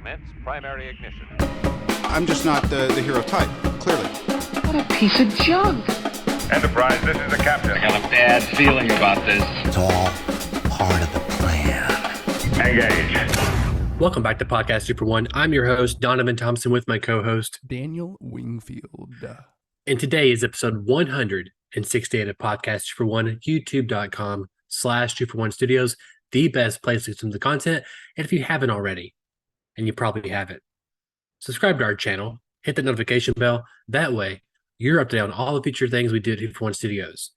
Commence primary ignition. I'm just not the hero type, clearly. What a piece of junk. Enterprise, this is the captain. I have a bad feeling about this. It's all part of the plan. Engage. Welcome back to Podcast Super One. I'm your host, Donovan Thompson, with my co-host, Daniel Wingfield. And today is episode 168 of Podcast Super One, youtube.com/Super One Studios, the best place to consume the content. And if you haven't already, and you probably haven't, subscribe to our channel, hit the notification bell. That way, you're up to date on all the future things we do at Super One Studios.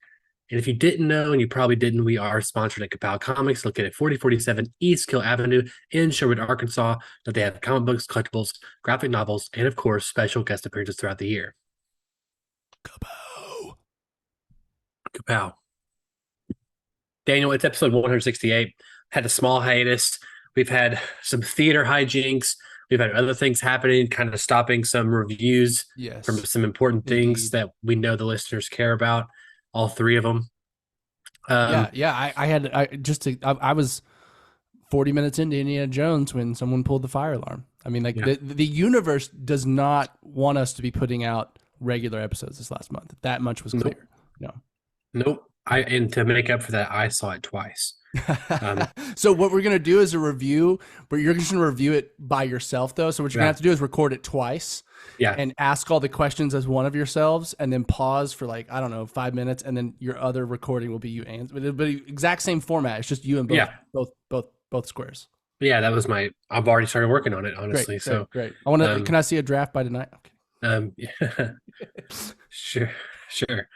And if you didn't know, and you probably didn't, we are sponsored at Kapow Comics, located at 4047 East Kill Avenue in Sherwood, Arkansas. That they have comic books, collectibles, graphic novels, and of course, special guest appearances throughout the year. Kapow. Daniel, it's episode 168. Had a small hiatus. We've had some theater hijinks. We've had other things happening, kind of stopping some reviews from some important things that we know the listeners care about. All three of them. I was 40 minutes into Indiana Jones when someone pulled the fire alarm. I mean, the universe does not want us to be putting out regular episodes this last month. That much was clear. Nope. And to make up for that, I saw it twice. So what we're going to do is a review, but you're just going to review it by yourself though. So what you're going to have to do is record it twice and ask all the questions as one of yourselves and then pause for 5 minutes. And then your other recording will be you answer, but exact same format. It's just you and both squares. Yeah. That was I've already started working on it, honestly. Great. I want to, can I see a draft by tonight? Okay. Sure.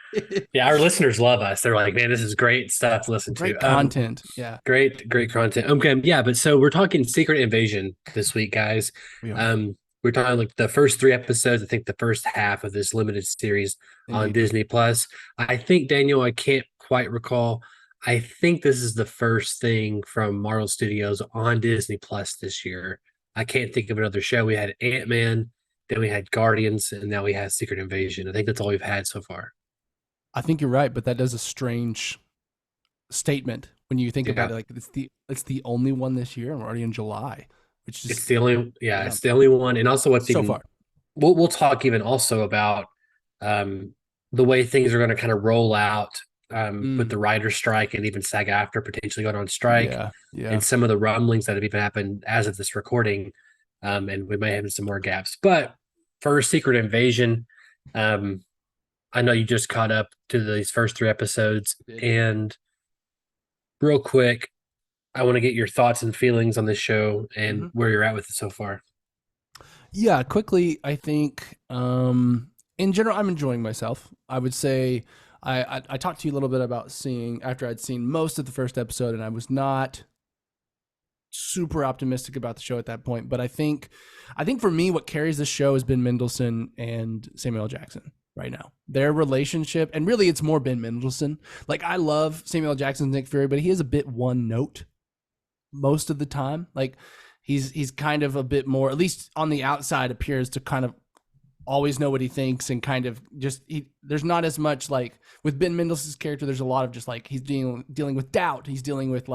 Yeah, our listeners love us. They're like, man, this is great stuff to listen to. Great content. Great content. Okay, yeah, but so we're talking Secret Invasion this week, guys. We're talking like the first 3 episodes, I think the first half of this limited series on Disney Plus. I think, Daniel, I can't quite recall. I think this is the first thing from Marvel Studios on Disney Plus this year. I can't think of another show. We had Ant-Man, then we had Guardians, and now we have Secret Invasion. I think that's all we've had so far. I think you're right, but that does a strange statement when you think about it. Like it's the only one this year, and we're already in July, which is it's the only one. And also what's so far. We'll talk even also about the way things are going to kind of roll out with the writer's strike and even SAG-AFTRA potentially going on strike, and some of the rumblings that have even happened as of this recording. And we may have some more gaps. But for Secret Invasion, I know you just caught up to these first 3 episodes. And real quick, I want to get your thoughts and feelings on this show and where you're at with it so far. Yeah, quickly, I think in general, I'm enjoying myself. I would say I talked to you a little bit about after I'd seen most of the first episode, and I was not super optimistic about the show at that point, but I think for me what carries this show has been Mendelsohn and Samuel L. Jackson right now. Their relationship, and really it's more Ben Mendelsohn. Like, I love Samuel L. Jackson's Nick Fury, but he is a bit one note most of the time. Like, he's kind of a bit more, at least on the outside, appears to kind of always know what he thinks, and kind of just there's not as much, like with Ben Mendelsohn's character, there's a lot of just like he's dealing with doubt. He's dealing with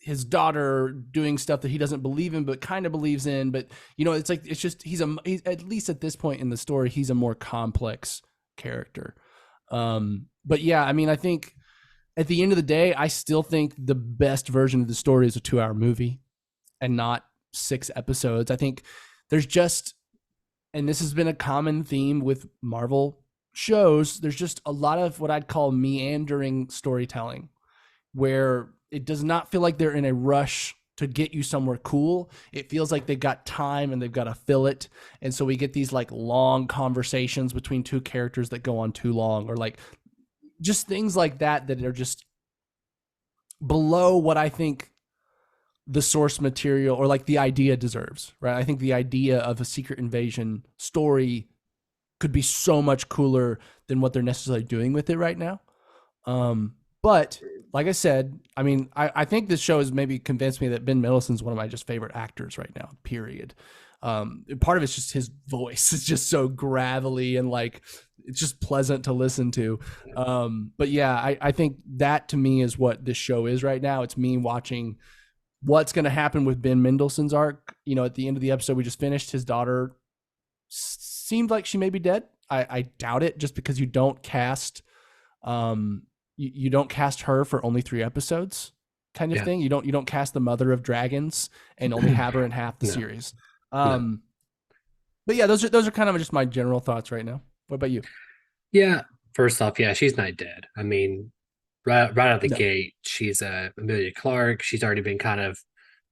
his daughter doing stuff that he doesn't believe in, but kind of believes in. But, it's just, he's at least at this point in the story, he's a more complex character. But yeah, I mean, I think at the end of the day, I still think the best version of the story is a 2-hour movie and not 6 episodes. I think there's just, and this has been a common theme with Marvel shows, there's just a lot of what I'd call meandering storytelling, where it does not feel like they're in a rush to get you somewhere cool. It feels like they've got time and they've got to fill it. And so we get these like long conversations between 2 characters that go on too long, or like just things like that are just below what I think the source material or like the idea deserves, right? I think the idea of a Secret Invasion story could be so much cooler than what they're necessarily doing with it right now. But like I said, I mean, I think this show has maybe convinced me that Ben Mendelsohn's one of my just favorite actors right now, period. Part of it's just his voice. It's just so gravelly and like, it's just pleasant to listen to. But yeah, I think that to me is what this show is right now. It's me watching what's going to happen with Ben Mendelsohn's arc. You know, at the end of the episode we just finished, his daughter seemed like she may be dead. I doubt it, just because you don't cast you don't cast her for only 3 episodes kind of thing. You don't cast the mother of dragons and only have her in half the series. But yeah, those are kind of just my general thoughts right now. What about you? Yeah. First off, yeah, she's not dead. I mean, right out of the gate, she's Amelia Clark. She's already been kind of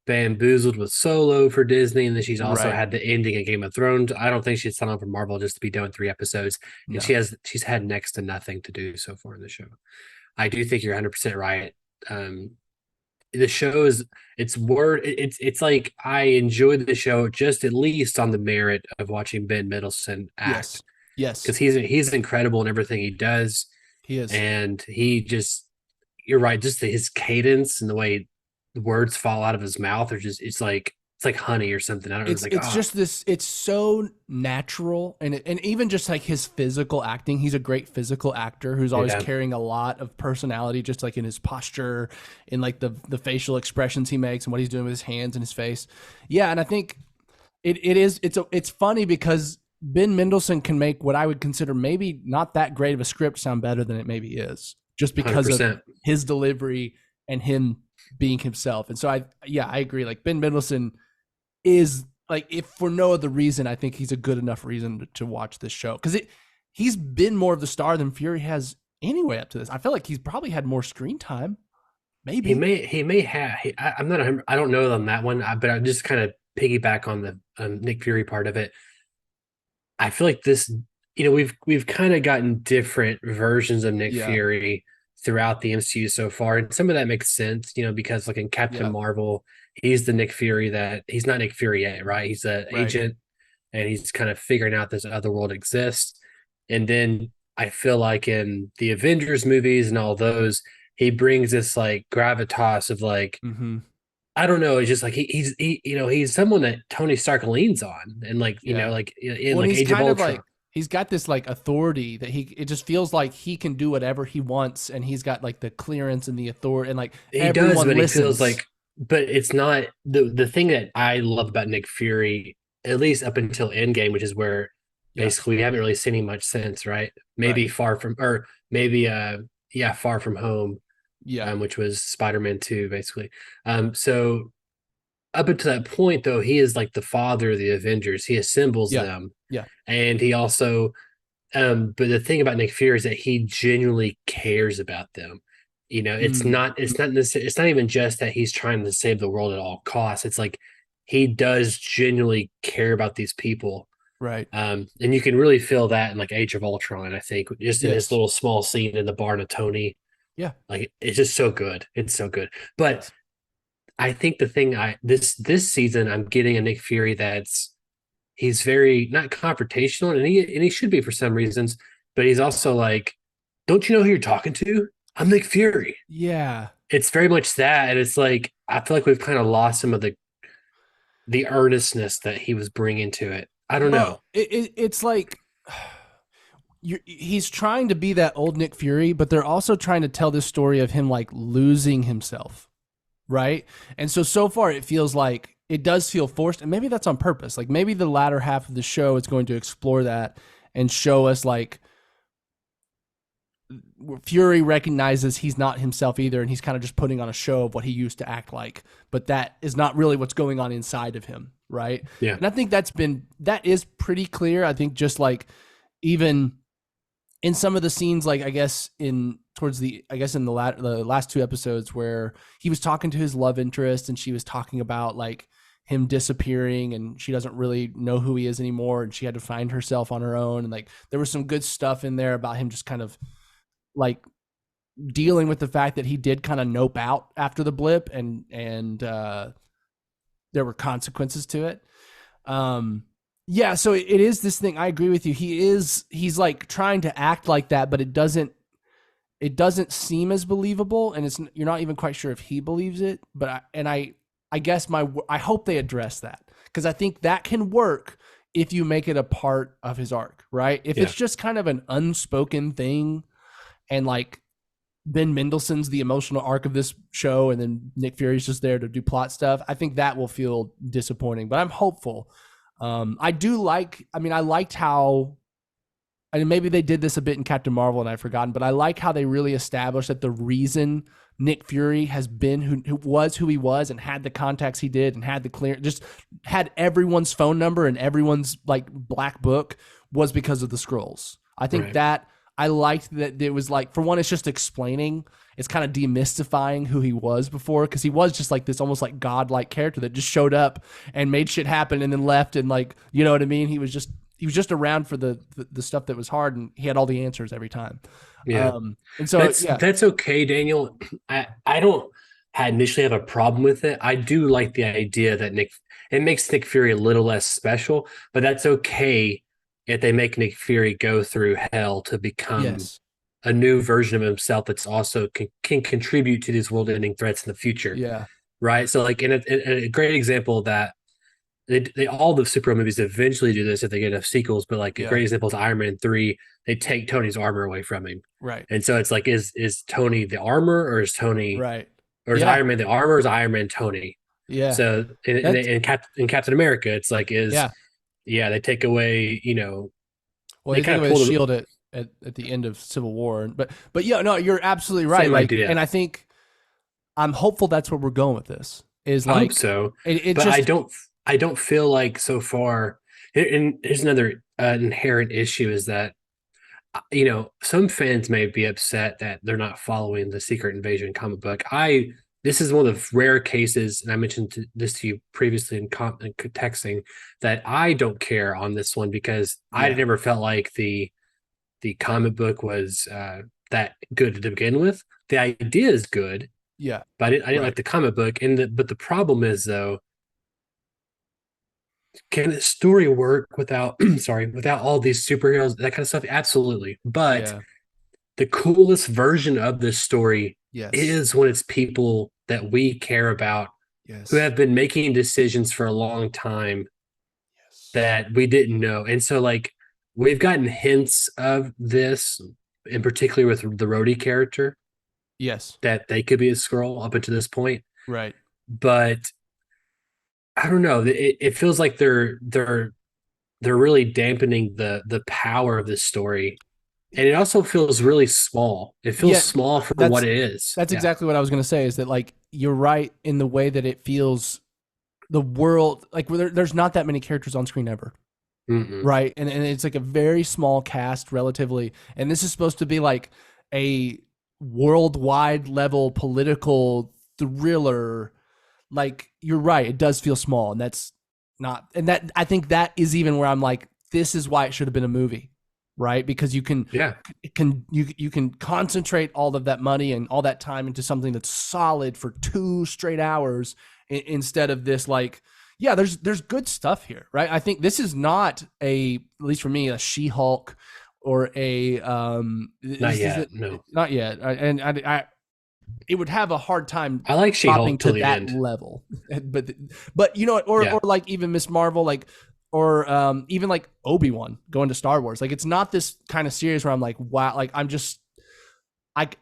bamboozled with Solo for Disney, and then she's also had the ending of Game of Thrones. I don't think she's signed on for Marvel just to be done 3 episodes, and she's had next to nothing to do so far in the show. I do think you're 100% right. The show is it's like I enjoyed the show just at least on the merit of watching Ben Mendelsohn act. Yes, because he's incredible in everything he does. He is, and he just, you're right, just his cadence and the way the words fall out of his mouth are just it's like honey or something. I don't know. It's just this. It's so natural, and even just like his physical acting. He's a great physical actor who's always carrying a lot of personality, just like in his posture, in like the facial expressions he makes, and what he's doing with his hands and his face. Yeah, and I think it's funny because Ben Mendelsohn can make what I would consider maybe not that great of a script sound better than it maybe is, just because 100%. Of his delivery and him being himself. And so I agree. Like Ben Mendelsohn is, like, if for no other reason, I think he's a good enough reason to watch this show, because he's been more of the star than Fury has anyway up to this. I feel like he's probably had more screen time. Maybe he may have. I'm not. I don't know on that one, but I just kind of piggyback on the Nick Fury part of it. I feel like this, we've kind of gotten different versions of Nick Fury throughout the MCU so far, and some of that makes sense, because like in Captain Marvel, he's the Nick Fury that he's not Nick Fury yet, right? He's an agent, and he's kind of figuring out this other world exists. And then I feel like in the Avengers movies and all those, he brings this like gravitas of like, I don't know. It's just like he's someone that Tony Stark leans on, and like like in like Age of Ultron. Like, he's got this like authority that it just feels like he can do whatever he wants, and he's got like the clearance and the authority, and like he does, but listens. He feels like, but it's not the thing that I love about Nick Fury, at least up until Endgame, which is where basically we haven't really seen him much since, right? Maybe Far From Home. Which was Spider-Man 2, basically. So up until that point, though, he is like the father of the Avengers. He assembles them. Yeah. And he also, but the thing about Nick Fury is that he genuinely cares about them. It's not even just that he's trying to save the world at all costs. It's like he does genuinely care about these people. Right. And you can really feel that in like Age of Ultron, I think, just in his little small scene in the barn of Tony. Yeah. Like, it's just so good. It's so good. But I think the thing this season, I'm getting a Nick Fury he's very not confrontational, and he should be for some reasons, but he's also like, don't you know who you're talking to? I'm Nick Fury. Yeah. It's very much that. And it's like, I feel like we've kind of lost some of the earnestness that he was bringing to it. I don't know. It's like, he's trying to be that old Nick Fury, but they're also trying to tell this story of him like losing himself, right? And so far it feels like it does feel forced, and maybe that's on purpose. Like maybe the latter half of the show is going to explore that and show us like Fury recognizes he's not himself either, and he's kind of just putting on a show of what he used to act like, but that is not really what's going on inside of him, right? Yeah. And I think that is pretty clear. I think just like even in some of the scenes, like I guess in the last 2 episodes where he was talking to his love interest and she was talking about like him disappearing and she doesn't really know who he is anymore and she had to find herself on her own, and like there was some good stuff in there about him just kind of like dealing with the fact that he did kind of nope out after the blip, and there were consequences to it. Yeah, so it is this thing. I agree with you. He's like trying to act like that, but it doesn't seem as believable, and you're not even quite sure if he believes it. But I guess I hope they address that, because I think that can work if you make it a part of his arc, right? If it's just kind of an unspoken thing, and like Ben Mendelsohn's the emotional arc of this show, and then Nick Fury's just there to do plot stuff. I think that will feel disappointing, but I'm hopeful. I do like. I mean, I liked how. I mean, maybe they did this a bit in Captain Marvel, and I've forgotten, but I like how they really established that the reason Nick Fury has been who he was, and had the contacts he did, and had the clear, just had everyone's phone number and everyone's like black book, was because of the Skrulls. I think that I liked that it was like, for one, it's just explaining, it's kind of demystifying who he was before, because he was just like this almost like godlike character that just showed up and made shit happen and then left, and like, you know what I mean? He was just around for the stuff that was hard, and he had all the answers every time. Yeah. And so that's okay, Daniel. I don't initially have a problem with it. I do like the idea that it makes Nick Fury a little less special, but that's okay if they make Nick Fury go through hell to become a new version of himself that's also can contribute to these world-ending threats in the future. Yeah. Right. So like in a great example of that, they all the superhero movies eventually do this if they get enough sequels, but like a great example is Iron Man 3. They take Tony's armor away from him. Right. And so it's like, is Tony the armor, or is Tony or is Iron Man the armor, or is Iron Man Tony? Yeah. So in Captain America, it's like they take away, well, they kind of pull the shield at the end of Civil War. But yeah, no, you're absolutely right. Same idea. And I think I'm hopeful that's where we're going with this. Is I like, hope so. But just, I don't feel like so far. And here's another inherent issue is that, some fans may be upset that they're not following the Secret Invasion comic book. This is one of the rare cases, and I mentioned this to you previously in texting, that I don't care on this one, because I never felt like the comic book was that good to begin with. The idea is good, but I didn't like the comic book. But the problem is, though, can the story work without without all these superheroes, that kind of stuff? Absolutely. But the coolest version of this story is when it's people that we care about, who have been making decisions for a long time that we didn't know. And so like we've gotten hints of this, in particular with the Rhodey character. That they could be a Skrull up until this point. Right. But I don't know. It feels like they're really dampening the power of this story, and it also feels really small. It feels small for what it is. That's exactly what I was going to say. Is that like you're right in the way that it feels. The world, like there's not that many characters on screen ever, right? And it's like a very small cast relatively, and this is supposed to be like a worldwide level political thriller. Like, you're right, it does feel small, and that's not, and that I think that is even where I'm like, this is why it should have been a movie, right? Because you can you can concentrate all of that money and all that time into something that's solid for 2 straight hours, instead of this like, there's good stuff here, right? I think this is not at least for me, a She-Hulk or a not yet. And I it would have a hard time. I like She-Hulk to that end. Level, but you know what, or like even Miss Marvel, like, or even like Obi-Wan going to Star Wars. Like, it's not this kind of series where I'm like, wow, like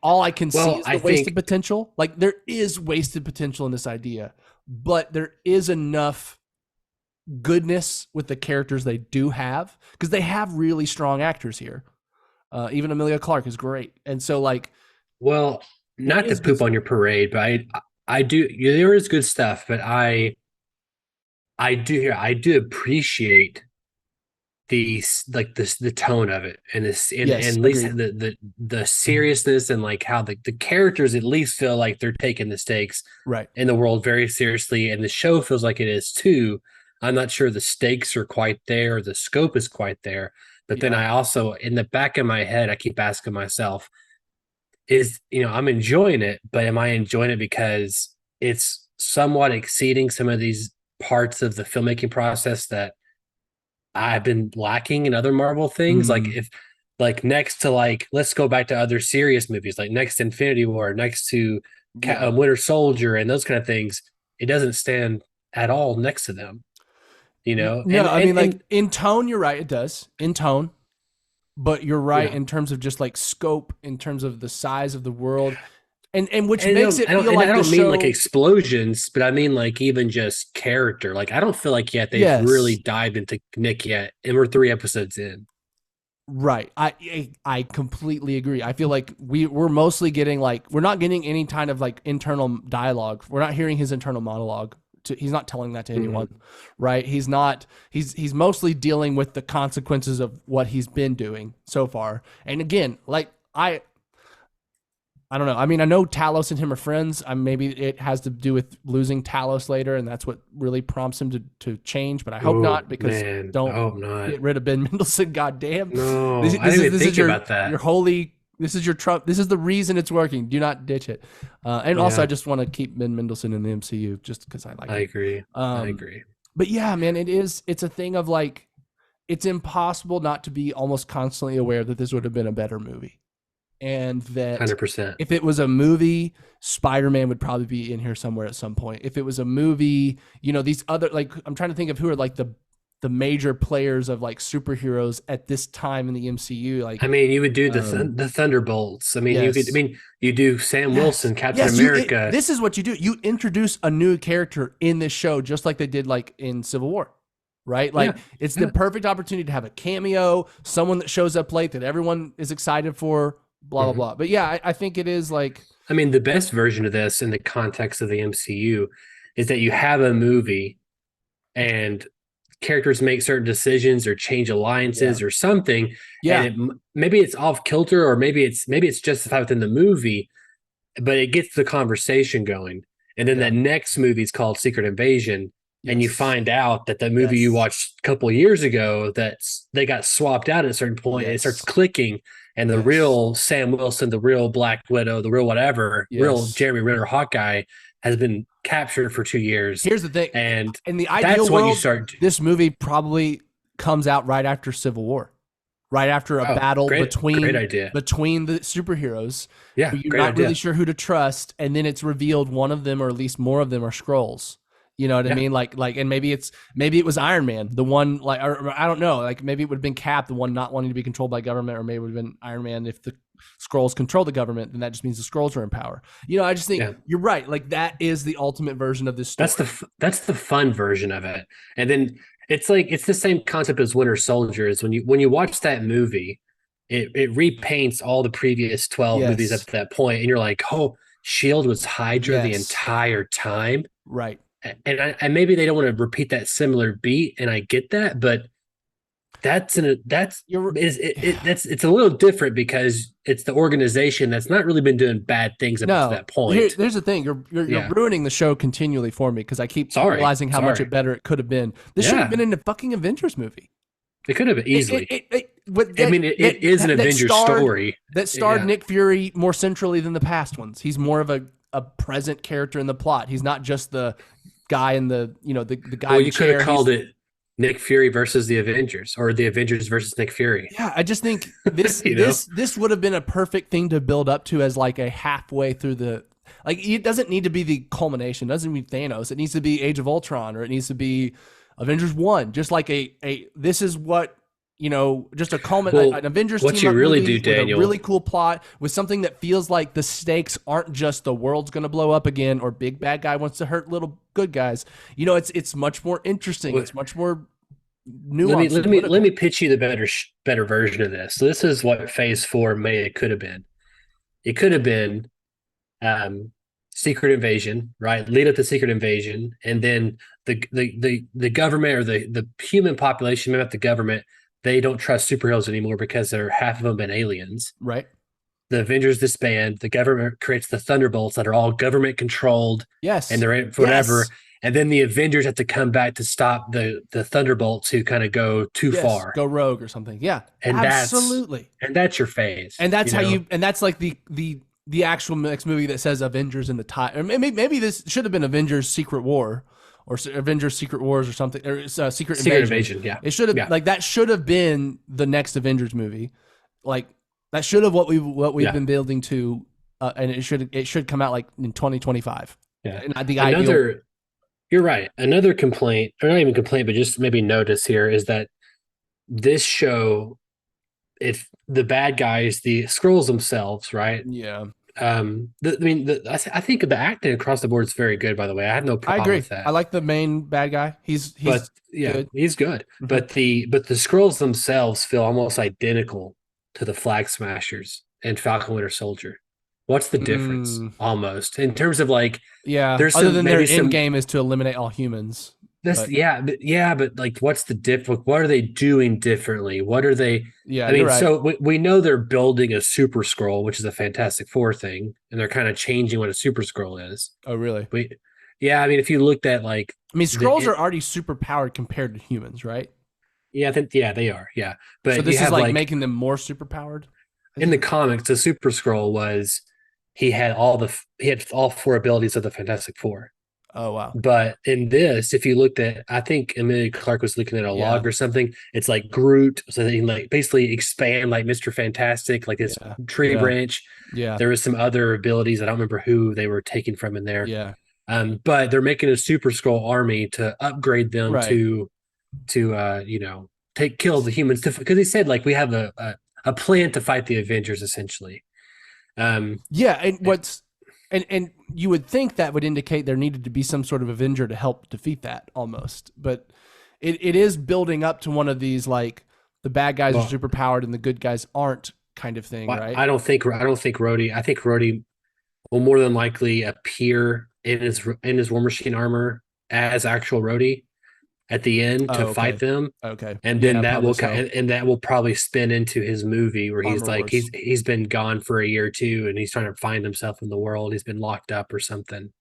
all I can see is the wasted potential. Like, there is wasted potential in this idea, but there is enough goodness with the characters they do have, because they have really strong actors here. Even Emilia Clarke is great, and so like, not to poop on your parade, but I do. There is good stuff, but I do appreciate the tone of it, and at least the seriousness, and like how the characters at least feel like they're taking the stakes in the world very seriously, and the show feels like it is too. I'm not sure the stakes are quite there, the scope is quite there, but then I also, in the back of my head, I keep asking myself, I'm enjoying it, but am I enjoying it because it's somewhat exceeding some of these parts of the filmmaking process that I've been lacking in other Marvel things? Like, if like next to like, let's go back to other serious movies, like next to Infinity War, next to Winter Soldier, and those kind of things, it doesn't stand at all next to them. No, I mean, like, in tone, you're right, it does. In tone, but you're right Yeah. in terms of just like scope, in terms of the size of the world, and which And makes it feel like I the don't mean like show. explosions, but I mean like even just character. Like I don't feel like yet they've really Yes, dived into Nick yet, and we're 3 episodes in. right. I completely agree. I feel like we're mostly getting like we're not getting any kind of like internal dialogue. We're not hearing his internal monologue. He's not telling that to anyone, right? He's not. He's mostly dealing with the consequences of what he's been doing so far. And again, like I don't know. I mean, I know Talos and him are friends. Maybe it has to do with losing Talos later, and that's what really prompts him to change. But I hope Oh not, because man, I don't hope not. get rid of Ben Mendelsohn. Goddamn. No, I didn't even think about that. Your holy. This is your Trump. This is the reason it's working. Do not ditch it. And also, Yeah. I just want to keep Ben Mendelsohn in the MCU just because I like I him. agree. I agree. But yeah, man, it's a thing of like, it's impossible not to be almost constantly aware that this would have been a better movie. And that 100%. if it was a movie, Spider-Man would probably be in here somewhere at some point. If it was a movie, these other, like, I'm trying to think of who are like the major players of like superheroes at this time in the MCU. Like, I mean, you would do the Thunderbolts. I mean, yes. you do Sam Wilson, Captain America. This is what you do. You introduce a new character in this show, just like they did like in Civil War. Right? Like, it's the perfect opportunity to have a cameo, someone that shows up late that everyone is excited for, blah, blah, blah. But yeah, I think it is like, I mean, the best version of this in the context of the MCU is that you have a movie and characters make certain decisions or change alliances or something. Yeah. And maybe it's off kilter, or maybe it's justified within the movie, but it gets the conversation going. And then that next movie is called Secret Invasion. And you find out that the movie you watched a couple of years ago, that they got swapped out at a certain point, and it starts clicking. And the real Sam Wilson, the real Black Widow, the real whatever, real Jeremy Renner Hawkeye has been captured for 2 years. Here's the thing. And in the ideal that's world, when you start. This movie probably comes out right after Civil War, right after a battle between the superheroes. Yeah, you're not really sure who to trust, and then it's revealed one of them, or at least more of them, are Skrulls. You know what I mean? Like, and maybe it was Iron Man, the one, like, or I don't know, like maybe it would have been Cap, the one not wanting to be controlled by government, or maybe it would have been Iron Man. If the Skrulls control the government, then that just means the Skrulls are in power. I just think you're right. Like, that is the ultimate version of this story. That's the fun version of it. And then it's like, it's the same concept as Winter Soldier. Is when you watch that movie, it repaints all the previous 12 movies up to that point, and you're like, oh, Shield was Hydra the entire time, right? And maybe they don't want to repeat that similar beat, and I get that, but it's a little different because it's the organization that's not really been doing bad things up to that point. There's the thing, you're ruining the show continually for me, because I keep realizing how much better it could have been. This should have been in a fucking Avengers movie. It could have been easily. It is an Avengers story that starred Nick Fury more centrally than the past ones. He's more of a present character in the plot. He's not just the guy in the the guy. Well, you could have called it Nick Fury versus the Avengers, or the Avengers versus Nick Fury. Yeah, I just think this this would have been a perfect thing to build up to as like a halfway through the. Like, it doesn't need to be the culmination. It doesn't need Thanos. It needs to be Age of Ultron, or it needs to be Avengers 1. Just like this is what, just a an Avengers what team you really movie do, Daniel, with a really cool plot, with something that feels like the stakes aren't just the world's going to blow up again, or big bad guy wants to hurt little good guys. It's much more interesting. It's much more nuanced. Let me pitch you the better version of this. So this is what Phase 4 could have been. It could have been Secret Invasion, right? Lead up to Secret Invasion, and then the government, or the human population, maybe not the government, they don't trust superheroes anymore because half of them been aliens. Right. The Avengers disband. The government creates the Thunderbolts that are all government controlled. Yes. And they're whatever. Yes. And then the Avengers have to come back to stop the Thunderbolts who kind of go too far. Go rogue or something. Yeah. And absolutely. That's your phase. And that's and that's like the actual next movie that says Avengers in the title. Or maybe this should have been Avengers Secret War, or Avengers Secret Wars, or something, or Secret Invasion. Yeah, it should have like that should have been the next Avengers movie. Like, that should have what we've been building to, and it should come out like in 2025. Yeah, and the you're right. Another complaint, or not even complaint, but just maybe notice here, is that this show if the bad guys, the Skrulls themselves, right? Yeah, I think the acting across the board is very good. By the way, I have no I problem agree. with that. I like the main bad guy. But He's yeah, good. he's good. Mhm. But the Skrulls themselves feel almost identical to the Flag Smashers and Falcon Winter Soldier. What's the difference? Mm, Almost in terms of like, yeah. there's Other some than their maybe end some game is to eliminate all humans. this But but like, what's the what are they doing differently? What are they? yeah, I you're mean, right. so we know they're building a Super Scroll, which is a Fantastic Four thing, and they're kind of changing what a Super Scroll is. Oh, really? We, yeah, I mean, if you looked at like I mean, the, scrolls are already super powered compared to humans, right? yeah, I think they are, yeah, So but you this is have like like making them more super powered. in the comics, the Super Scroll was he had all four abilities of the Fantastic Four. Oh, wow. But in this, if you looked at, I think Emilia Clarke was looking at a Yeah. log or something. It's like Groot, so they can like basically expand like Mr. Fantastic, like this Yeah. tree Yeah. branch. Yeah. There was some other abilities. I don't remember who they were taking from in there. Yeah. But they're making a Super Scroll army to upgrade them Right. to take kill the humans because they said like we have a plan to fight the Avengers essentially. Yeah. And you would think that would indicate there needed to be some sort of Avenger to help defeat that almost. But it is building up to one of these like the bad guys are super powered and the good guys aren't kind of thing, right? I don't think Rhodey. I think Rhodey will more than likely appear in his War Machine armor as actual Rhodey at the end to fight them. Okay. And then Yeah, that will probably spin into his movie where he's Armor like Wars. he's been gone for a year or two and he's trying to find himself in the world. He's been locked up or something.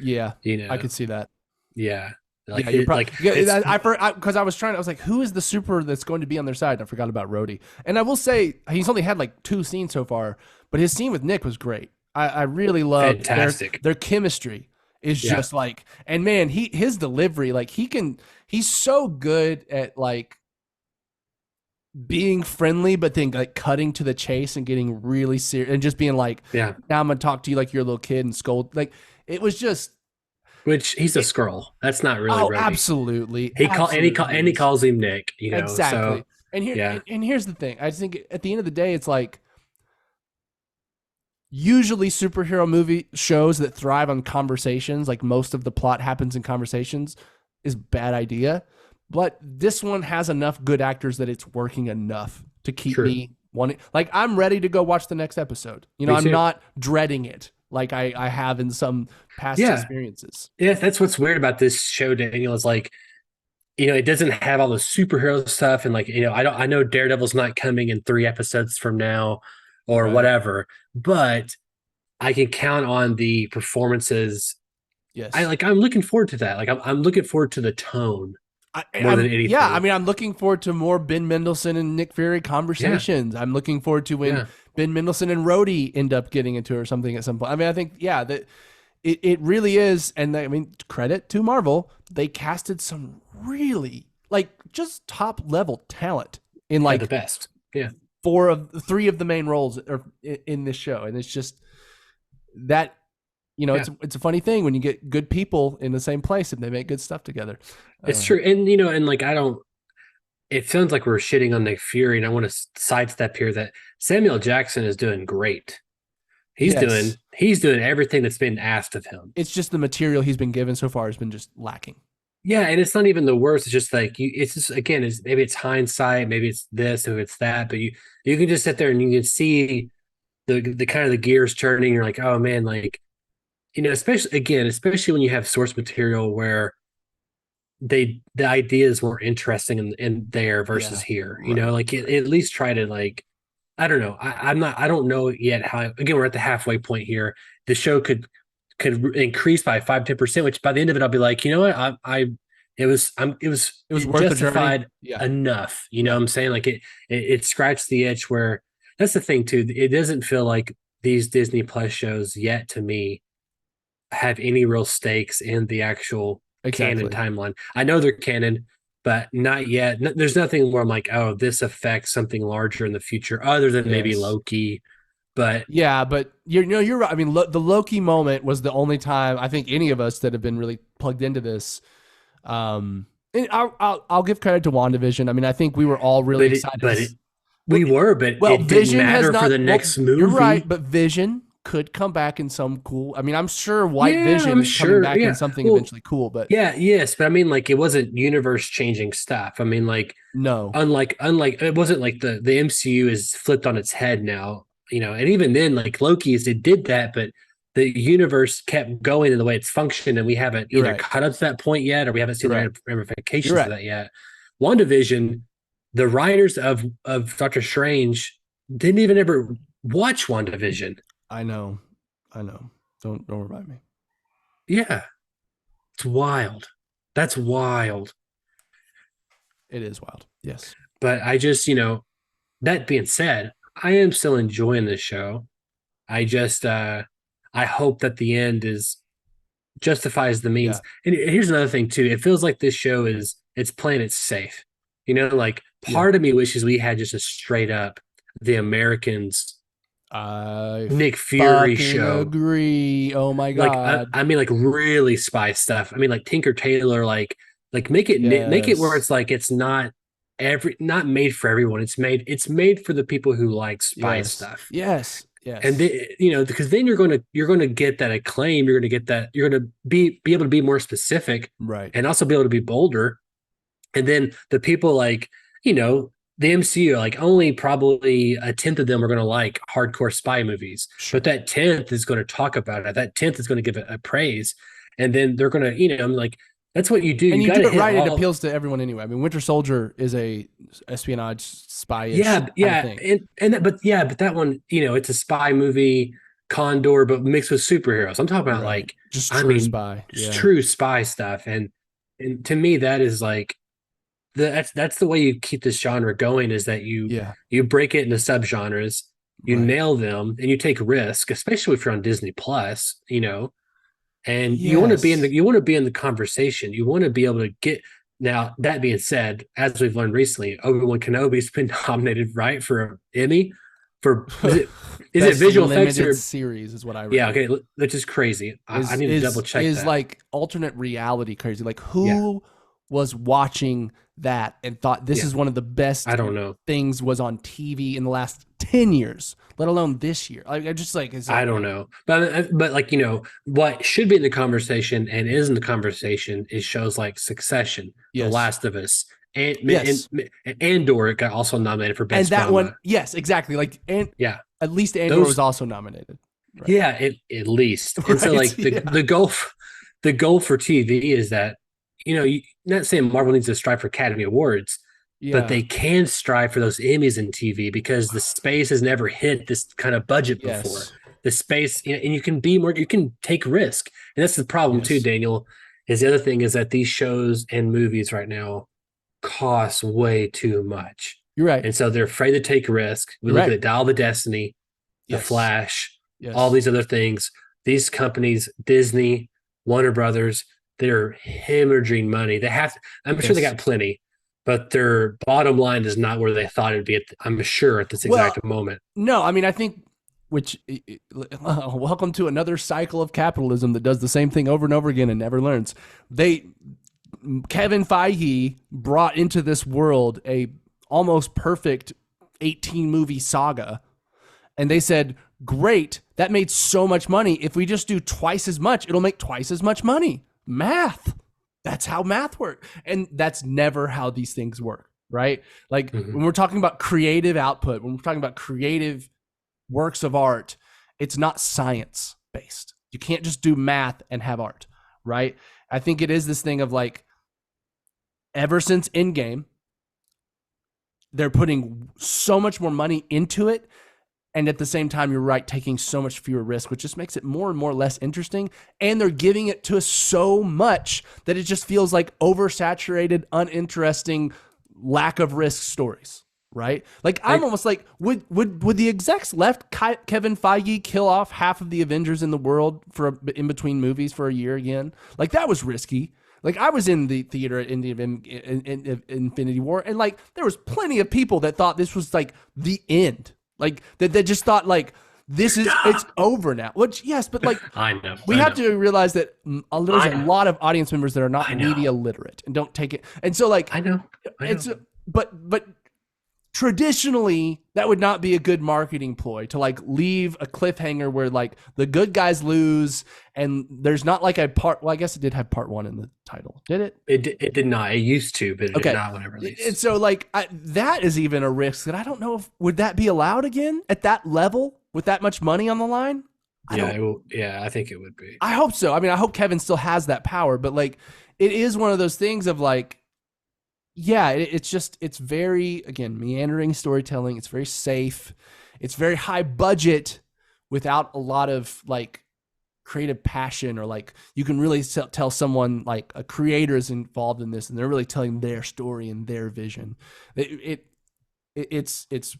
Yeah. You know. I could see that. Yeah. Like yeah, you're like because I was trying. I was like, who is the super that's going to be on their side? And I forgot about Rhodey. And I will say he's only had like 2 scenes so far, but his scene with Nick was great. I really loved fantastic. Their chemistry is just like, and man, his delivery, like he's so good at like being friendly, but then like cutting to the chase and getting really serious and just being like, yeah. Now I'm gonna talk to you like you're a little kid and scold. Like it was just. Which he's a Skrull. That's not really Oh, Rhodey. Absolutely. He calls him Nick, you know. Exactly. So, and here's the thing. I think at the end of the day, it's like usually superhero movie shows that thrive on conversations, like most of the plot happens in conversations, is bad idea. But this one has enough good actors that it's working enough to keep me wanting. Like I'm ready to go watch the next episode. You know, I'm not dreading it like I have in some past experiences. Yeah, that's what's weird about this show, Daniel, is like, you know, it doesn't have all the superhero stuff. And like, you know, I know Daredevil's not coming in 3 episodes from now or whatever, but I can count on the performances. Yes. I'm looking forward to that. Like I'm looking forward to the tone more than anything. Yeah, I mean, I'm looking forward to more Ben Mendelsohn and Nick Fury conversations. Yeah. I'm looking forward to when Ben Mendelsohn and Rhodey end up getting into it or something at some point. I mean, I think, that it really is. And I mean, credit to Marvel. They casted some really like just top level talent in like the best. Yeah. 3 of the main roles are in this show. And it's just that, you know, it's a funny thing when you get good people in the same place and they make good stuff together. It's true. And, you know, and like, it sounds like we're shitting on Nick Fury, and I want to sidestep here that Samuel Jackson is doing great. He's doing everything that's been asked of him. It's just the material he's been given so far has been just lacking. Yeah, and it's not even the worst. It's just like it's just again, maybe it's hindsight, maybe it's this, maybe it's that, but you can just sit there and you can see the kind of the gears turning. You're like, oh man, like, you know, especially when you have source material where the ideas were interesting in there versus here. You know, like at least try to like, I don't know. I don't know yet how. Again, we're at the halfway point here. The show could increase by 5-10%, which by the end of it, I'll be like, you know what, it was worth justified enough. You know what I'm saying? Like it scratched the itch. Where that's the thing too. It doesn't feel like these Disney Plus shows yet to me have any real stakes in the actual canon timeline. I know they're canon, but not yet. There's nothing where I'm like, oh, this affects something larger in the future, other than maybe Loki. But but you're right. I mean, the Loki moment was the only time I think any of us that have been really plugged into this. And I'll give credit to WandaVision. I mean, I think we were all really excited. We were, but Well, it didn't Vision has matter not. for the next movie. You're right, but Vision could come back in some cool. I mean, I'm sure White Yeah, Vision I'm is sure, coming back yeah. in something Well, eventually cool, but yes, but I mean, like, it wasn't universe changing stuff. I mean, like, no. unlike it wasn't like the MCU is flipped on its head now, and even then, like Loki's, it did that, but the universe kept going in the way it's functioned, and we haven't You're either right. cut up to that point yet, or we haven't seen You're the right. ramifications You're of that yet. WandaVision, the writers of Doctor Strange didn't even ever watch WandaVision. I know. Don't remind me. Yeah, it's wild. That's wild. It is wild. Yes. But I just, that being said, I am still enjoying this show. I just I hope that the end is justifies the means. Yeah. And here's another thing too. It feels like this show it's playing it safe. Like part of me wishes we had just a straight up the Americans I Nick Fury fucking show. agree. Oh my god. Like I mean like really spy stuff. I mean like Tinker Tailor make it where it's like it's not made for everyone. It's made for the people who like spy stuff. Yes. And because then you're going to get that acclaim. You're going to get that. You're going to be able to be more specific, right? And also be able to be bolder. And then the people like the MCU, like only probably a tenth of them are going to like hardcore spy movies, Sure. but that tenth is going to talk about it. That tenth is going to give it a praise, and then they're going to I'm like. That's what you do. And you do it right. It appeals to everyone anyway. I mean, Winter Soldier is a espionage spy. Yeah. Thing. But that one, it's a spy movie, Condor, but mixed with superheroes. I'm talking about like just true spy, true spy stuff. And to me, that is like that's the way you keep this genre going. Is that you break it into subgenres, you nail them, and you take risk, especially if you're on Disney Plus, And you want to be in the conversation. You want to be able to get. Now, that being said, as we've learned recently, Obi-Wan Kenobi's been nominated, right, for an Emmy for is it visual effects or series is what I read. Yeah, okay, which is crazy. I need to double check that. Is like alternate reality crazy. Like who was watching that and thought this is one of the best things was on TV in the last 10 years, let alone this year. Like, I just like, I don't know. But like, what should be in the conversation and is in the conversation is shows like Succession, The Last of Us, and Andor got also nominated for Best Drama. And that Drama. one, yes, exactly. Like, at least Andor was also nominated. Right? Yeah, at least. And so like the goal for TV is that, you're not saying Marvel needs to strive for Academy Awards, but they can strive for those Emmys in TV because the space has never hit this kind of budget before. The space, and you can be more, you can take risk. And that's the problem too, Daniel, is the other thing is that these shows and movies right now cost way too much. You're right. And so they're afraid to take risk. We look at Dial of Destiny, The Flash, all these other things. These companies, Disney, Warner Brothers, they're hemorrhaging money. They have, I'm sure they got plenty, but their bottom line is not where they thought it'd be. I'm sure at this exact moment. No, I mean, I think, welcome to another cycle of capitalism that does the same thing over and over again and never learns. Kevin Feige brought into this world a almost perfect 18 movie saga. And they said, great, that made so much money. If we just do twice as much, it'll make twice as much money. Math. That's how math works. And that's never how these things work, right? Like when we're talking about creative output, when we're talking about creative works of art, it's not science based. You can't just do math and have art, right? I think it is this thing of like, ever since Endgame, they're putting so much more money into it. And at the same time, you're right, taking so much fewer risks, which just makes it more and more less interesting. And they're giving it to us so much that it just feels like oversaturated, uninteresting, lack of risk stories, right? Like I'm almost like, would the execs left Kevin Feige kill off half of the Avengers in the world for in between movies for a year again? Like that was risky. Like I was in the theater at Infinity War, and like there was plenty of people that thought this was like the end. Like that they just thought like this is it's over now. Which yes, but like I know we have to realize that there's a lot of audience members that are not media literate and don't take it. And so like I know. It's but traditionally that would not be a good marketing ploy to like leave a cliffhanger where like the good guys lose and there's not like a part. Well, I guess it did have part 1 in the title. Did it? It did not. It used to, but it Okay. did not when it released. And so like that is even a risk that I don't know if would that be allowed again at that level with that much money on the line. I think it would be. I hope so. I mean, I hope Kevin still has that power, but like it is one of those things of like, yeah, it's very, again, meandering storytelling. It's very safe. It's very high budget without a lot of like creative passion, or like you can really tell someone like a creator is involved in this and they're really telling their story and their vision. It's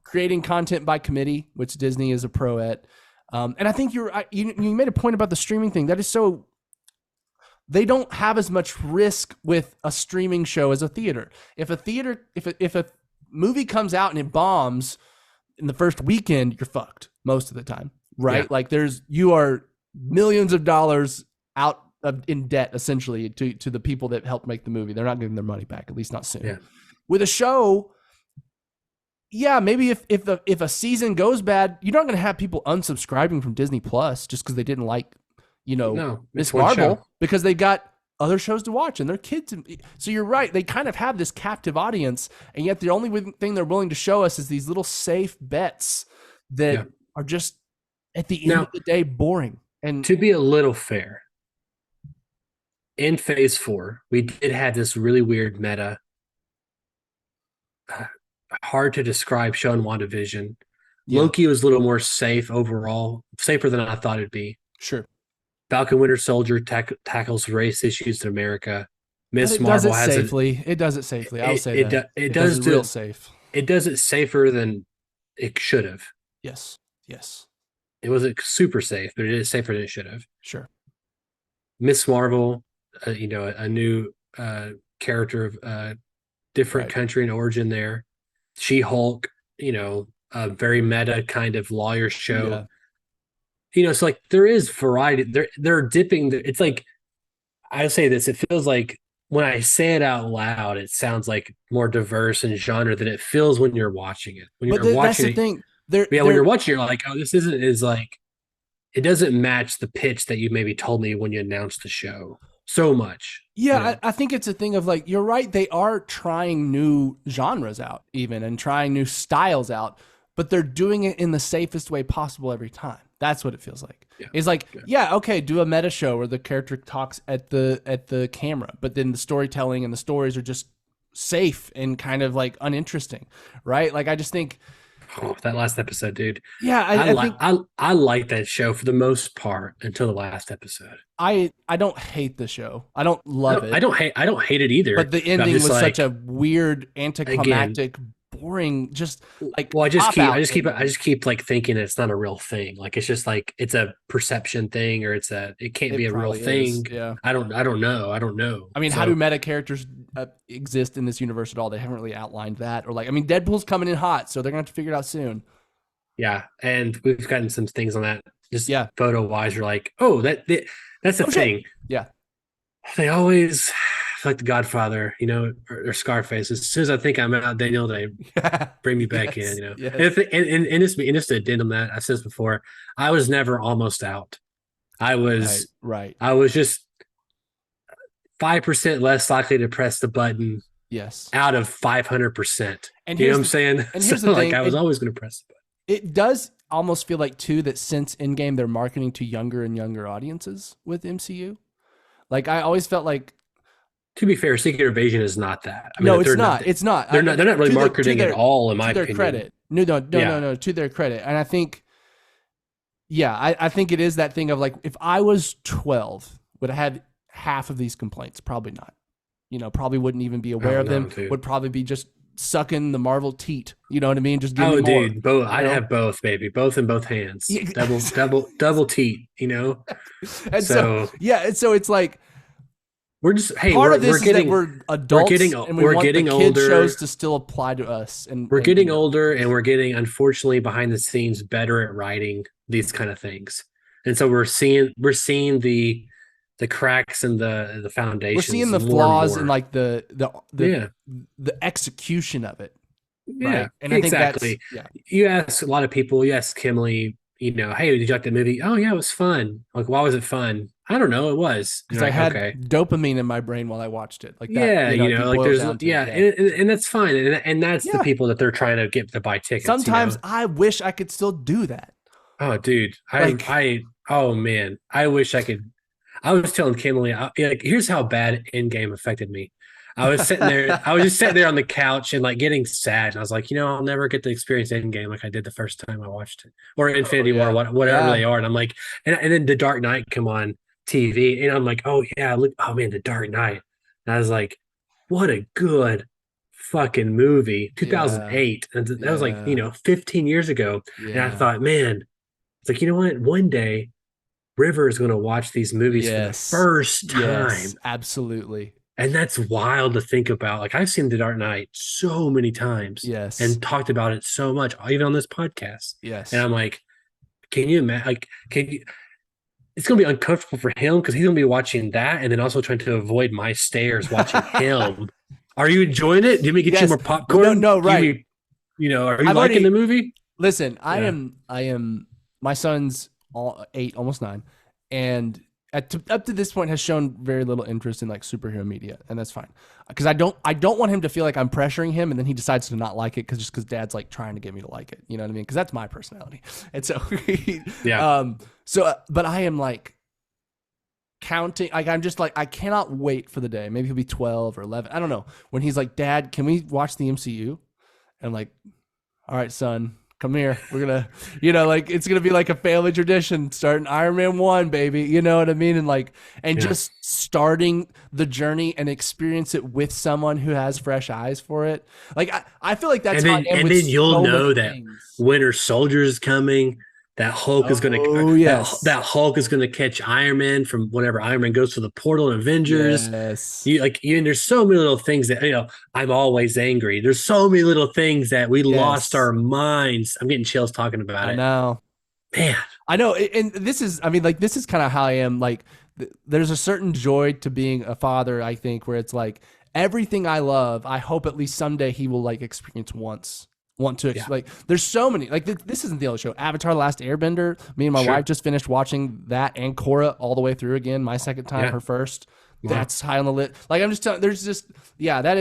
creating content by committee, which Disney is a pro at. And I think you made a point about the streaming thing. That is so, they don't have as much risk with a streaming show as a theater. If a movie comes out and it bombs in the first weekend, you're fucked most of the time, right? Yeah. Like you are millions of dollars out in debt essentially to the people that helped make the movie. They're not getting their money back, at least not soon. Yeah. With a show, yeah, maybe if a season goes bad, you're not going to have people unsubscribing from Disney Plus just because they didn't like, Miss Marvel, because they got other shows to watch and their kids. So you're right. They kind of have this captive audience, and yet the only thing they're willing to show us is these little safe bets that are just at the end of the day boring. And to be a little fair, in Phase 4, we did have this really weird meta, hard to describe show in WandaVision. Yeah. Loki was a little more safe overall, safer than I thought it'd be. Sure. Falcon Winter Soldier tackles race issues in America. Miss Does Marvel it has safely. It does it safely. I'll say that. It does it real safe. It does it safer than it should have. Yes. It wasn't super safe, but it is safer than it should have. Sure. Miss Marvel, a new character of different country and origin there. She-Hulk, a very meta kind of lawyer show. Yeah. So like there is variety. They're dipping. It's like, I say this, it feels like when I say it out loud, it sounds like more diverse in genre than it feels when you're watching it. When you're watching that's the thing. When you're watching, you're like, oh, this is like, it doesn't match the pitch that you maybe told me when you announced the show so much. Yeah, I think it's a thing of like, you're right. They are trying new genres out even and trying new styles out, but they're doing it in the safest way possible every time. That's what it feels like. Yeah. It's like, okay, do a meta show where the character talks at the camera, but then the storytelling and the stories are just safe and kind of like uninteresting, right? Like I just think, that last episode, dude. Yeah, I like that show for the most part until the last episode. I don't hate the show. I don't love it. I don't hate it either. But the ending was such a weird, anticlimactic, boring. Just like, well, I just keep like thinking it's not a real thing. Like it's just like it's a perception thing, or it can't be a real thing. Yeah, I don't know. I mean, how do meta characters exist in this universe at all? They haven't really outlined that, or like, I mean, Deadpool's coming in hot, so they're gonna have to figure it out soon. Yeah, and we've gotten some things on that. Just photo wise, you're like, oh, that's the thing. Shit. Yeah, they always. Like the Godfather, or Scarface. As soon as I think I'm out, they know they bring me back in. Yes. And just to addendum that, I've said this before, I was never almost out. I was right. I was just 5% less likely to press the button. Yes, out of 500%. And you know what I'm saying? And here's the thing, I was always going to press the button. It does almost feel like too that since Endgame, they're marketing to younger and younger audiences with MCU. Like I always felt like. To be fair, Secret Invasion is not that. I mean, no, it's not. It's not. They're not really marketing at all, in my opinion. To their credit. No. To their credit. And I think, I think it is that thing of like, if I was 12, would I have half of these complaints? Probably not. Probably wouldn't even be aware of them. Dude. Would probably be just sucking the Marvel teat. You know what I mean? Just give me more. Dude, both. I'd have both, baby. Both in both hands. Double teat. And so it's like. We're just part of this is that we're adults and we want the kid shows to still apply to us. And we're getting older, and we're getting, unfortunately, behind the scenes better at writing these kind of things. And so we're seeing the cracks and the foundations. We're seeing the flaws and like the execution of it. Yeah, right? And I think that's exactly. You ask a lot of people, you ask Kimberly, hey, did you like that movie? Oh yeah, it was fun. Like, why was it fun? I don't know, it was. And because you're I like, had okay. dopamine in my brain while I watched it, like that. Yeah, If you like boil it there's down to yeah, it, and that's fine. And that's the yeah. people that they're trying to get to buy tickets, Sometimes I wish I could still do that. Oh, dude, Like, oh man, I wish I could. I was telling Kimberly, like, here's how bad Endgame affected me. I was sitting there, I was just sitting there on the couch and like getting sad. And I was like, I'll never get to experience Endgame like I did the first time I watched it, or oh Infinity War, yeah, whatever yeah, they are. And I'm like, and then The Dark Knight come on TV, and I'm like, oh yeah, look, oh man, The Dark Knight. And I was like, what a good fucking movie, yeah, 2008, and that was like yeah, 15 years ago. And I yeah. thought, man. It's like, you know what? One day, River is going to watch these movies for the Yes, first time. yes, absolutely. And that's wild to think about. Like, I've seen The Dark Knight so many times Yes, and talked about it so much, even on this podcast. And yes. I'm like, can you imagine? Like, can you? It's going to be uncomfortable for him because he's going to be watching that and then also trying to avoid my stares watching him. Are you enjoying it? Did we get you Yes. more Well, no, popcorn? no, right. Are you I've liking already the movie? listen. Yeah. I am. My son's 8, almost 9, and up to this point has shown very little interest in like superhero media, and that's fine because I don't want him to feel like I'm pressuring him, and then he decides to not like it because Dad's like trying to get me to like it. You know what I mean? Because that's my personality, and so Yeah. but I am like counting. Like I'm just like I cannot wait for the day. Maybe he'll be 12 or 11. I don't know when he's like, Dad, can we watch the MCU? And I'm like, all right, son, come here. We're gonna, like it's gonna be like a family tradition, starting Iron Man 1, baby. You know what I mean? And like, and Yeah. just starting the journey and experience it with someone who has fresh eyes for it. Like I feel like that's how I am And with then you'll so know many that things. Winter Soldier is coming. That Hulk is gonna Oh yes, that Hulk is gonna catch Iron Man from whenever Iron Man goes to the portal in Avengers. yes, There's so many little things that I'm always angry. There's so many little things that we lost yes. our minds. I'm getting chills talking about I it. know. Man. I know, and this is, I mean, like this is kind of how I am. Like, there's a certain joy to being a father. I think where it's like everything I love, I hope at least someday he will like experience once. Want to like? There's so many. Like this isn't the only show. Avatar: The Last Airbender. Me and my wife just finished watching that and Korra all the way through again. My second time, her first. That's high on the list. Like I'm just telling. There's just that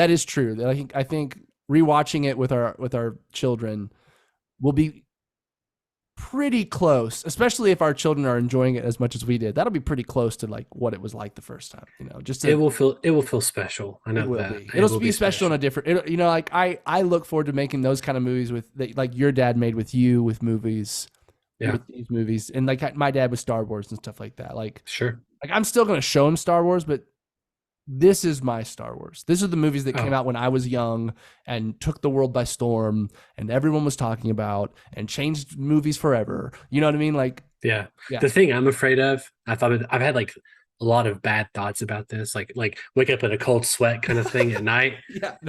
is true. I think rewatching it with our children will be pretty close, especially if our children are enjoying it as much as we did. That'll be pretty close to like what it was like the first time. Just it will feel special. I know it will that. be. It'll be special in a different. Like I look forward to making those kind of movies with like your dad made with you with movies. Yeah. With these movies and like my dad with Star Wars and stuff like that. Like Sure. Like I'm still gonna show him Star Wars, but this is my Star Wars. These are the movies that came out when I was young and took the world by storm and everyone was talking about and changed movies forever. You know what I mean? Like, yeah. The thing I'm afraid of, I've had like a lot of bad thoughts about this, like wake up in a cold sweat kind of thing at night.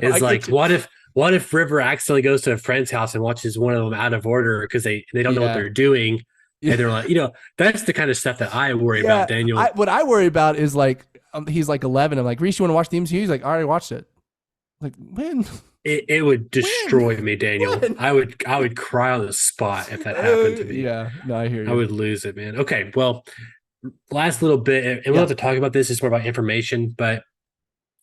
Is like, what if River accidentally goes to a friend's house and watches one of them out of order because they don't know what they're doing. And they're like, that's the kind of stuff that I worry about, Daniel. What I worry about is like, he's like 11. I'm like, Reese, you want to watch the MCU? He's like, I already watched it. Like, when? It would destroy me, Daniel. When? I would cry on the spot if that happened to me. Yeah, no, I hear you. I would lose it, man. Okay, well, last little bit, and we'll have to talk about this. It's more about information, but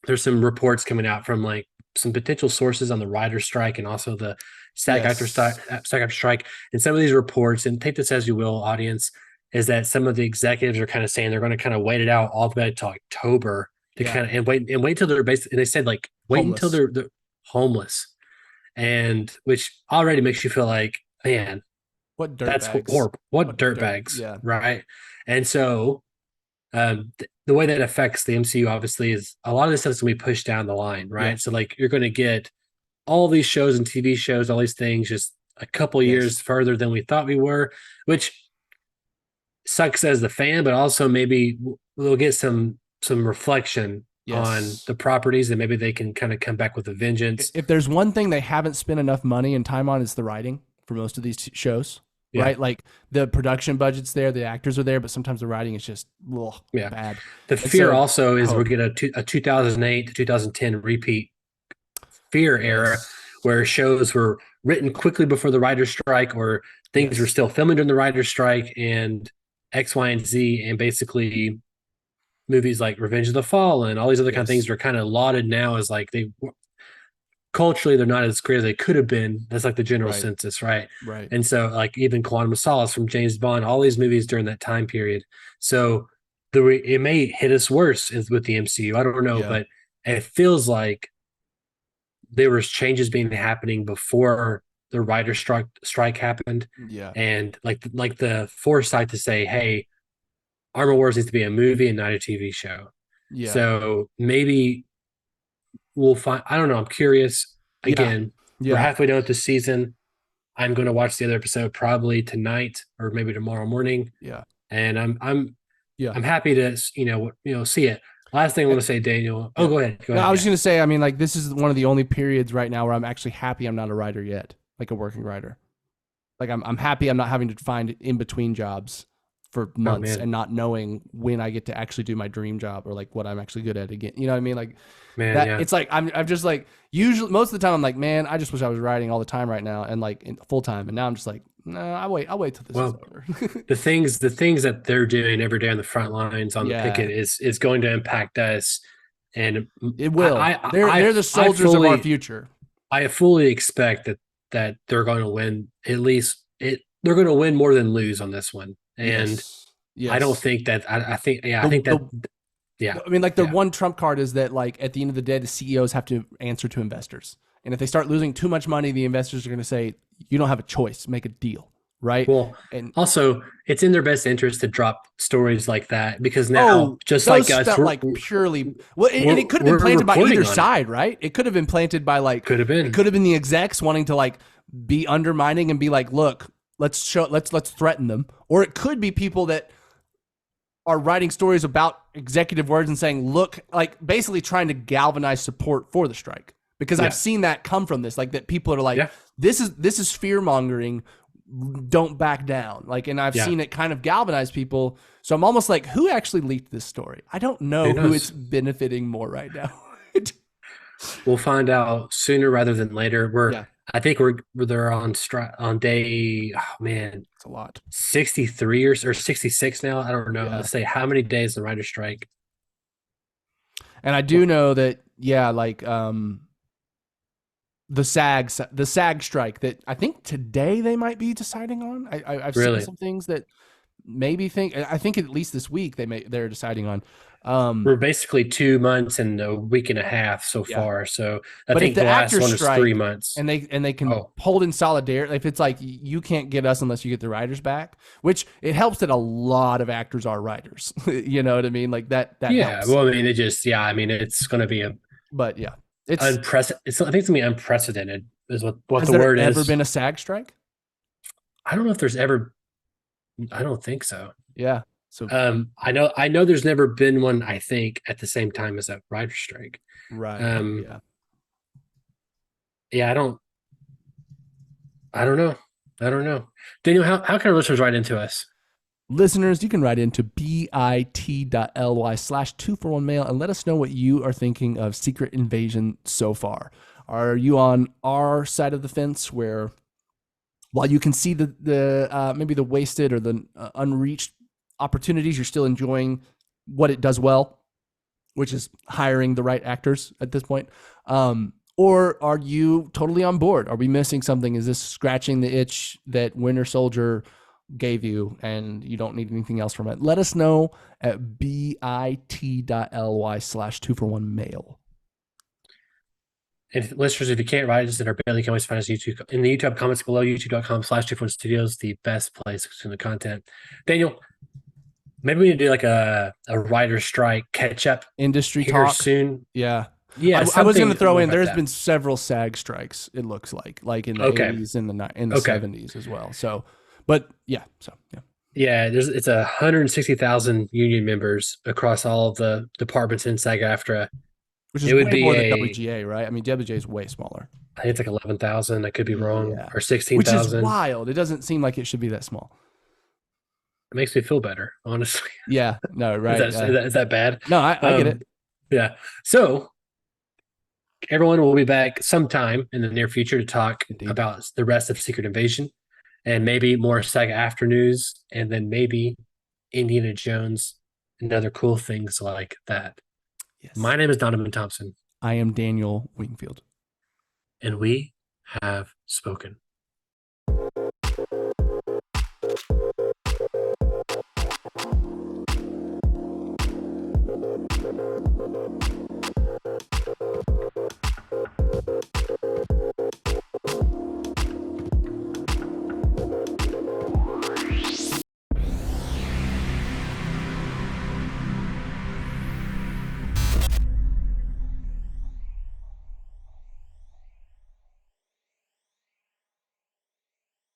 there's some reports coming out from like some potential sources on the writer's strike and also the SAG-AFTRA strike. And some of these reports, and take this as you will, audience, is that some of the executives are kind of saying they're going to kind of wait it out all the way to October to kind of wait until they're basically. And they said like wait until they're homeless, and which already makes you feel like, man, what dirt that's bags. horrible. What dirt bags, right? And so the way that affects the MCU obviously is a lot of this stuff is going to be pushed down the line, right? So like you're going to get all these shows and TV shows, all these things, just a couple years further than we thought we were, which sucks as the fan, but also maybe we'll get some reflection on the properties and maybe they can kind of come back with a vengeance. If there's one thing they haven't spent enough money and time on, it's the writing for most of these shows. Right, like the production budget's there, the actors are there, but sometimes the writing is just bad. The fear also is we're getting a 2008 to 2010 repeat fear era where shows were written quickly before the writer's strike, or things were still filming during the writer's strike, and X, Y, and Z, and basically movies like Revenge of the Fallen, all these other kind of things are kind of lauded now as like culturally they're not as great as they could have been. That's like the general census, right? Right. And so like even Quantum of Solace from James Bond, all these movies during that time period. So it may hit us worse with the MCU. I don't know, but it feels like there was changes being happening before the writer's strike happened. Yeah. And like the foresight to say, hey, Armor Wars needs to be a movie and not a TV show. Yeah. So maybe we'll find. I don't know. I'm curious. Again, we're halfway done with the season. I'm going to watch the other episode probably tonight or maybe tomorrow morning. Yeah. And I'm happy to see it. Last thing I want to say, Daniel. Oh, go ahead. I was just going to say, I mean, like, this is one of the only periods right now where I'm actually happy I'm not a writer yet, like a working writer. Like I'm happy I'm not having to find in between jobs for months and not knowing when I get to actually do my dream job or like what I'm actually good at again. You know what I mean? Like it's like, I'm just like, usually most of the time I'm like, man, I just wish I was writing all the time right now and like full time. And now I'm just like, no, I'll wait till this is over. the things that they're doing every day on the front lines on the picket is going to impact us. And it will. They're the soldiers of our future. I fully expect that they're going to win they're going to win more than lose on this one. And I don't think that I think I mean, like the one trump card is that like at the end of the day, the CEOs have to answer to investors. And if they start losing too much money, the investors are going to say, you don't have a choice, make a deal. Right. Well, and also it's in their best interest to drop stories like that because now just like us, like purely and it could have been planted by either side, right? It could have been planted by it could have been the execs wanting to like be undermining and be like, look, let's threaten them. Or it could be people that are writing stories about executive words and saying, look, like basically trying to galvanize support for the strike. Because I've seen that come from this, like that people are like, this is fear mongering. Don't back down. Like, and I've seen it kind of galvanize people. So I'm almost like, who actually leaked this story? I don't know who it's benefiting more right now. We'll find out sooner rather than later. I think they're on day, oh man, it's a lot, 63 or 66 now. I don't know. Let's say how many days the writer's strike. And I do know that, like, the SAG strike that I think today they might be deciding on. I've seen some things that maybe I think at least this week they're deciding on. We're basically 2 months and a week and a half so far. So I think the last one is 3 months. And they can hold in solidarity. If it's like, you can't get us unless you get the writers back, which it helps that a lot of actors are writers. You know what I mean? Like that helps. Well, I mean, it's going to be it's unprecedented. I think it's going to be unprecedented is what the word is. Has there ever been a SAG strike? I don't know if there's ever. I don't think so. Yeah. So I know there's never been one, I think, at the same time as a writer's strike. Right. I don't know. Daniel, how can our listeners write into us? Listeners, you can write into bit.ly/241mail and let us know what you are thinking of Secret Invasion so far. Are you on our side of the fence where, while you can see the maybe the wasted or the unreached opportunities, you're still enjoying what it does well, which is hiring the right actors at this point? Or are you totally on board? Are we missing something? Is this scratching the itch that Winter Soldier gave you and you don't need anything else from it? Let us know at bit.ly/241mail. And listeners, if you can't write us in our Bailey, you can always find us YouTube in the YouTube comments below, youtube.com/241studios, the best place to consume the content. Daniel, maybe we need to do like a writer strike catch up industry talk soon. Yeah. Yeah, I was going to throw in. There's been several SAG strikes. It looks like in the 80s and in the 70s as well. So, but yeah. It's 160,000 union members across all of the departments in SAG-AFTRA. Which is way more than WGA, right? I mean, WGA is way smaller. I think it's like 11,000. I could be wrong, or 16,000. Which is wild. It doesn't seem like it should be that small. It makes me feel better, honestly. Yeah. No. Right. Is that bad? No, I get it. Yeah. So everyone will be back sometime in the near future to talk Indeed. about the rest of Secret Invasion and maybe more Saga After News and then maybe Indiana Jones and other cool things like that. Yes. My name is Donovan Thompson, I am Daniel Wingfield. and we have spoken.